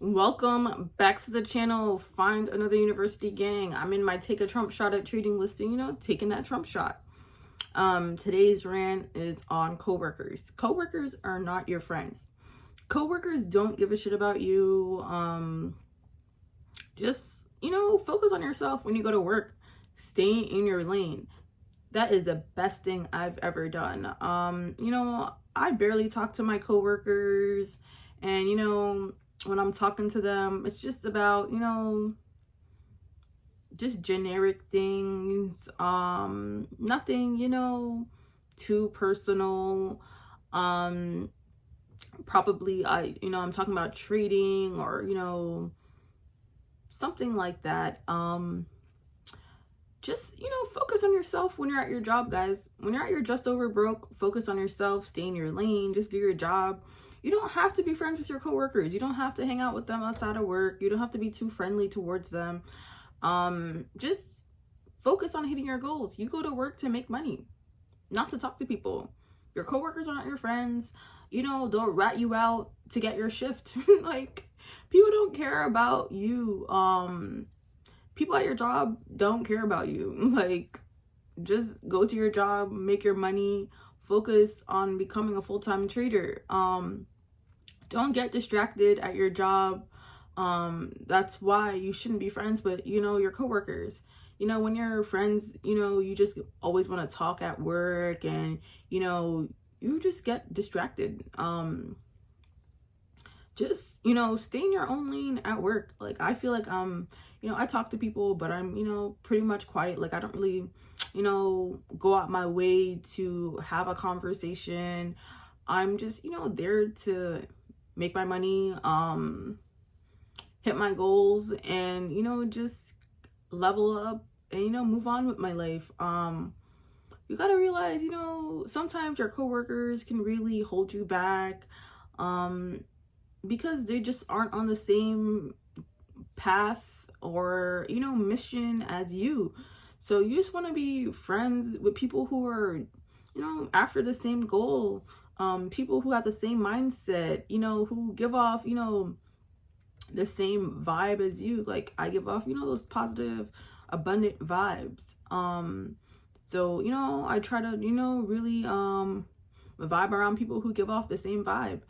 Welcome back to the channel. Find another university gang. I'm in my take a Trump shot at trading listing, taking that Trump shot. Today's rant is on coworkers. Coworkers are not your friends. Coworkers don't give a shit about you. Just, focus on yourself when you go to work. Stay in your lane. That is the best thing I've ever done. I barely talk to my coworkers, and when I'm talking to them, it's just about, just generic things, nothing, too personal. Probably I'm talking about trading or, something like that. Just, focus on yourself when you're at your job, guys. When you're at your just over broke, focus on yourself, stay in your lane, just do your job. You don't have to be friends with your coworkers. You don't have to hang out with them outside of work. You don't have to be too friendly towards them. Just focus on hitting your goals. You go to work to make money, not to talk to people. Your coworkers aren't your friends. They'll rat you out to get your shift. Like, people don't care about you. People at your job don't care about you. Like, just go to your job, make your money, focus on becoming a full-time trader. Don't get distracted at your job. That's why you shouldn't be friends with, your coworkers. When you're friends, you just always want to talk at work and, you just get distracted. Just, stay in your own lane at work. Like, I feel like, I talk to people, but I'm, pretty much quiet. Like, I don't really, go out my way to have a conversation. I'm just, there to make my money, hit my goals, and, just level up and, move on with my life. You gotta realize, sometimes your coworkers can really hold you back, because they just aren't on the same path or, mission as you. So you just want to be friends with people who are, after the same goal, people who have the same mindset, who give off, the same vibe as you. Like, I give off, those positive, abundant vibes. So, I try to, really vibe around people who give off the same vibe.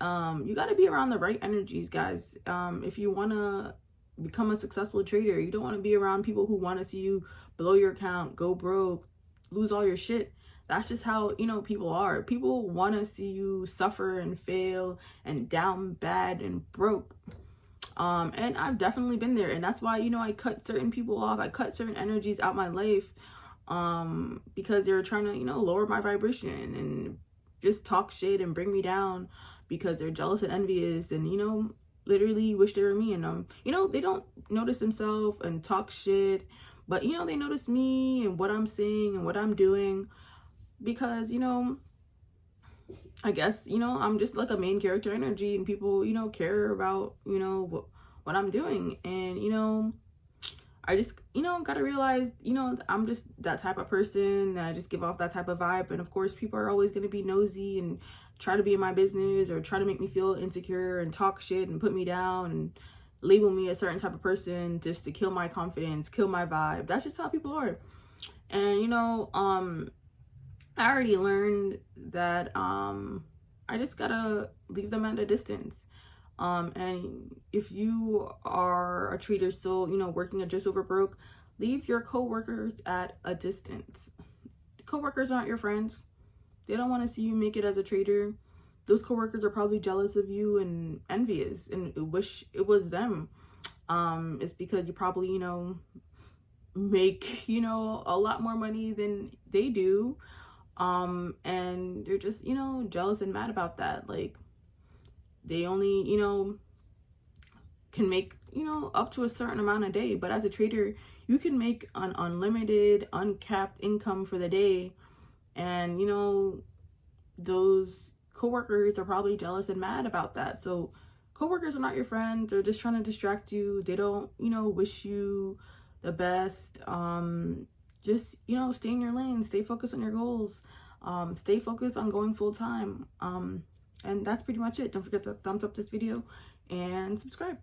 You got to be around the right energies, guys. If you want to become a successful trader, you don't want to be around people who want to see you blow your account, go broke, lose all your shit. That's just how, people are. People want to see you suffer and fail and down bad and broke. And I've definitely been there. And that's why, I cut certain people off. I cut certain energies out my life, because they're trying to, lower my vibration and just talk shit and bring me down because they're jealous and envious and, literally wish they were me. And, they don't notice themselves and talk shit, but, they notice me and what I'm saying and what I'm doing because, I guess, I'm just like a main character energy and people, care about, what I'm doing. And, I just, gotta realize, I'm just that type of person and I just give off that type of vibe. And of course, people are always going to be nosy and try to be in my business or try to make me feel insecure and talk shit and put me down and label me a certain type of person just to kill my confidence, kill my vibe. That's just how people are. And, I already learned that, I just gotta leave them at a distance. And if you are a trader still, working at just over broke, leave your coworkers at a distance. Coworkers aren't your friends. They don't want to see you make it as a trader. Those coworkers are probably jealous of you and envious and wish it was them. It's because you probably, make, a lot more money than they do. And they're just, jealous and mad about that. Like, they only, can make, up to a certain amount a day. But as a trader, you can make an unlimited, uncapped income for the day. And, those coworkers are probably jealous and mad about that. So coworkers are not your friends. They're just trying to distract you. They don't, wish you the best. Just, stay in your lane, stay focused on your goals, stay focused on going full time. And that's pretty much it. Don't forget to thumbs up this video and subscribe.